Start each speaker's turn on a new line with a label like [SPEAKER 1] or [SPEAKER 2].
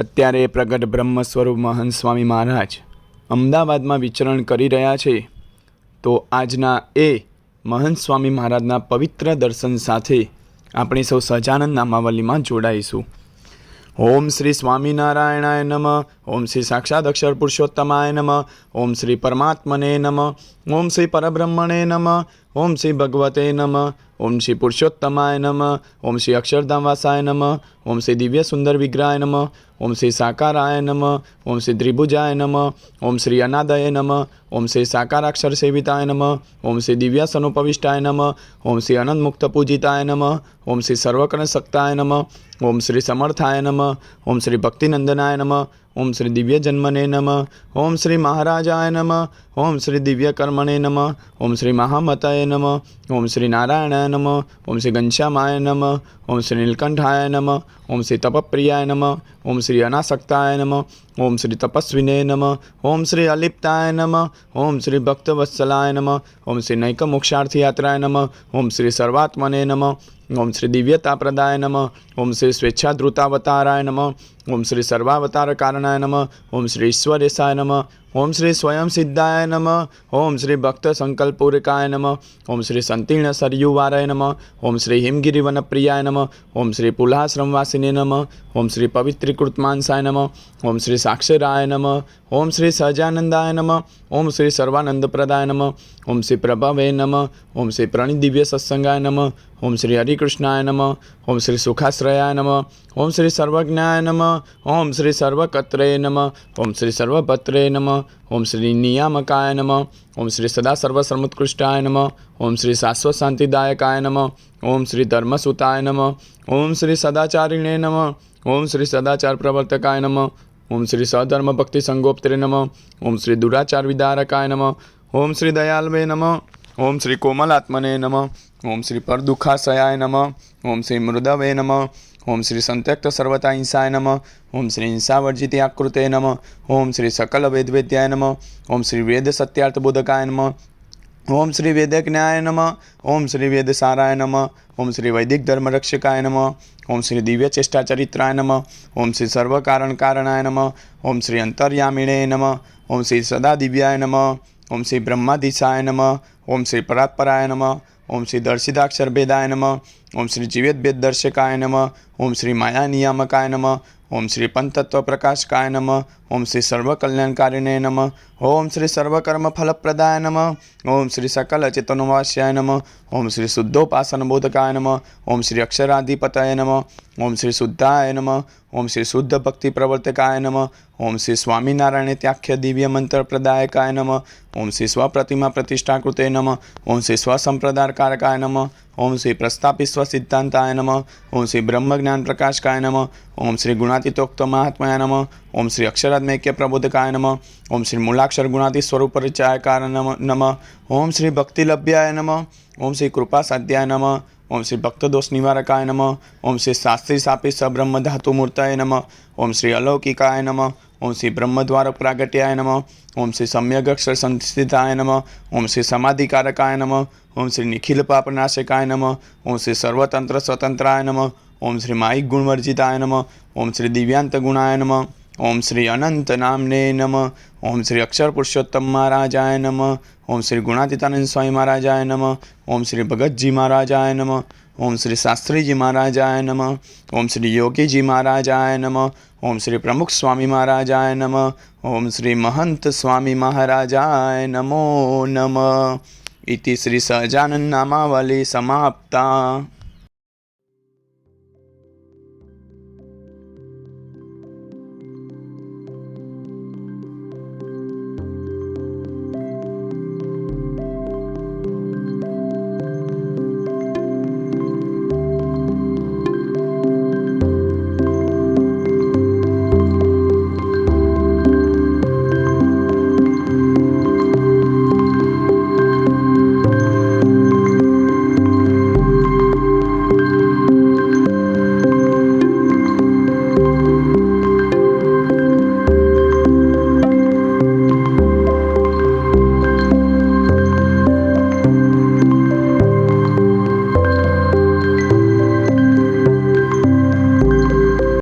[SPEAKER 1] અત્યારે પ્રગટ બ્રહ્મ સ્વરૂપ મહંત સ્વામી મહારાજ અમદાવાદમાં વિચરણ કરી રહ્યા છે। તો આજના એ મહંત સ્વામી મહારાજના પવિત્ર દર્શન સાથે આપણે સૌ સહજાનંદ નામાવલીમાં જોડાઈશું। ओम श्री स्वामीनारायणाय नमः। ओम श्री साक्षात् अक्षर पुरुषोत्तमाय नमः। ओम श्री परमात्मने नमः। ओम श्री परब्रह्मणे नमः। ओम श्री भगवते नमः। ओम श्री पुरुषोत्तमाय नमः। ओम श्री अक्षरधामवासाय नमः। ओम श्री दिव्य सुंदर विग्रहाय नमः। ओम श्री साकाराय नमः। ओम श्री त्रिभुजाय नमः। ओम श्री अनादये नमः। ओम श्री साकाराक्षर सेविताय नमः। ओम श्री दिव्य सनुपविष्टाय नमः। ओम श्री अनंत मुक्त पूजिताय नमः। ओम श्री सर्वकर्ण सक्ताय नमः। ओम श्री समर्थाय नमः। ओम श्री भक्तिनंदनाय नमः। ओम श्री दिव्य जन्मने नमः। ओम श्री महाराजाय नमः। ओम श्री दिव्य कर्मणे नमः। ओम श्री महामतये नमः। ओम श्री नारायणाय नमः। ओम श्री घनश्यामाय नमः। ओम श्री नीलकंठाय नमः। ओम श्री तपप्रियाय नमः। ओम श्री अनासक्ताय नमः। ओम श्री तपस्विने नमः। ओम श्री अलिप्ताय नमः। ओम श्री भक्तवत्सलाय नमः। ओम श्री नैकमोक्षार्थी यात्राय नमः। ओम श्री सर्वात्मने नमः। ओम श्री दिव्यताप्रदाय नमः। ओम श्री स्वेच्छाधृतावताराय नमः। ओम श्री सर्वावतार कारणाय नमः। ओम श्री ईश्वरेशाय नमः। ओम श्री स्वयं सिद्धाय नमः। ओम श्री भक्त संकल्पूरिकाय नमः। ओम श्री संतीर्ण सरयुवाराय नमः। ओम श्री हिमगिरिवन प्रियाय नमः। ओम श्री पुलाश्रमवासिने नमः। ओम श्री पवित्रीकृत मानसाय नमः। ओम श्री साक्षराय नमः। ओम श्री सहजानंदाय नमः। ओम श्री सर्वानंद प्रदाय नमः। ओम श्री प्रभवे नमः। ओम श्री प्रणित दिव्य सत्संगाय नमः। ओम श्री हरिकृष्णाय नमः। ओम श्री सुखाश्रयाय नमः। ओम श्री सर्वज्ञाय नमः। ओम श्री सर्वकत्रे नमः। ओम श्री सर्वभत्रे नमः। ओम श्री नियामकाय नमः। ओम श्री सदा सर्वसर्वोत्कृष्टाय नमः। ओम श्री शाश्वत शांतिदायकाय नमः। ओम श्री धर्मसुताय नमः। ओम श्री सदाचारिणे नमः। ओम श्री सदाचार प्रवर्तकाय नमः। ओम श्री सधर्म भक्ति संगोप्त्रे नमः। ओम श्री दुराचार विदारकाय नमः। ओम श्री दयालवे नमः। ओम श्री कोमलात्मने नमः। ओम श्री परदुखाशयाय नमः। ओम श्री मृदवे नमः। ओम श्री संत्यक्त सर्वता हिंसाय नमः। ओम श्री हिंसावर्जित आकृते नमः। ओम श्री सकल वेदवेद्याय नमः। ओम श्री वेद सत्यार्थ बोधकाय नमः। ओम श्री वेदज्ञाय नमः। ओम श्री वेदसाराय नमः। ओम श्री वैदिक धर्मरक्षकाय नमः। ओम श्री दिव्य चेष्टा चरित्राय नमः। ओम श्री सर्व कारण कारणाय नमः। ओम श्री अंतर्यामिणे नमः। ओम श्री सदा दिव्याय नमः। ओम श्री ब्रह्माधीशाय नमः। ओम श्री परात्पराय नमः। ओम श्री दर्शिताक्षर भेदाय नमः। ओम श्री जीवित भेद दर्शकाय नमः। ओम श्री माया नियामकाय नमः। ओम श्री पंचतत्व प्रकाशकाय नमः। ओम श्री सर्व कल्याणकारिणे नमः। ओम श्री सर्वकर्म फलप्रदाय नमः। ओम श्री सकल चेतनवास्याय नमः। ओम श्री शुद्धोपासन बोधकाय नमः। ओम श्री अक्षराधिपतये नमः। ओम श्री शुद्धाय नमः। ओम श्री शुद्ध भक्ति प्रवर्तकाय नमः। ओम श्री स्वामीनारायण त्याख्य दिव्य मंत्र प्रदायकाय नमः। ओम श्री स्वप्रतिमा प्रतिष्ठाकृते नमः। ओम श्री स्वसंप्रदाय कारकाय नमः। ओम श्री प्रस्थापित स्वसिद्धांताय नमः। ओम श्री ब्रह्म ज्ञान प्रकाशकाय नमः। ओम श्री गुणातीतोक्त महात्माय नमः। ओम श्री अक्षरात्मैक्य प्रबोधकाय नमः। ओम श्री मूलाक्षर गुणातीत स्वरूप परिचयाय नमः। ओम श्री भक्तिलभ्याय नमः। ओम श्री कृपा साध्याय नमः। ओम श्री भक्त दोष निवारकाय नमः। ओम श्री शास्त्री सापी सब्रह्म धातु मूर्तये नमः। ओम श्री अलौकिकाय नमः। ओम श्री ब्रह्मद्वार प्रागट्याय नमः। ओम श्री सम्यक अक्षर संस्थिताय नमः। ओम श्री समाधिकारकाय नमः। ओम श्री निखिल पापनाशकाय नमः। ओम श्री सर्वतंत्र स्वतंत्राय नमः। ओम श्री मायिक गुणवर्जिताय नमः। ओम श्री दिव्यांत गुणाय नमः। ओम श्री अनंत नामने नमः। ओम श्री अक्षर पुरुषोत्तम महाराजाय नमः। ओम श्री गुणातीतानंद स्वामी महाराजाय नमः। ओम श्री भगत जी महाराजाय नमः। ओम श्री शास्त्री जी महाराजाय नमः। ओम श्री योगी जी महाराजाय नमः। ओम श्री प्रमुख स्वामी महाराजाय नमः। ओम श्री महंत स्वामी महाराजाय नमो नमः। इति श्री सहजानंद नामावली समाप्ता।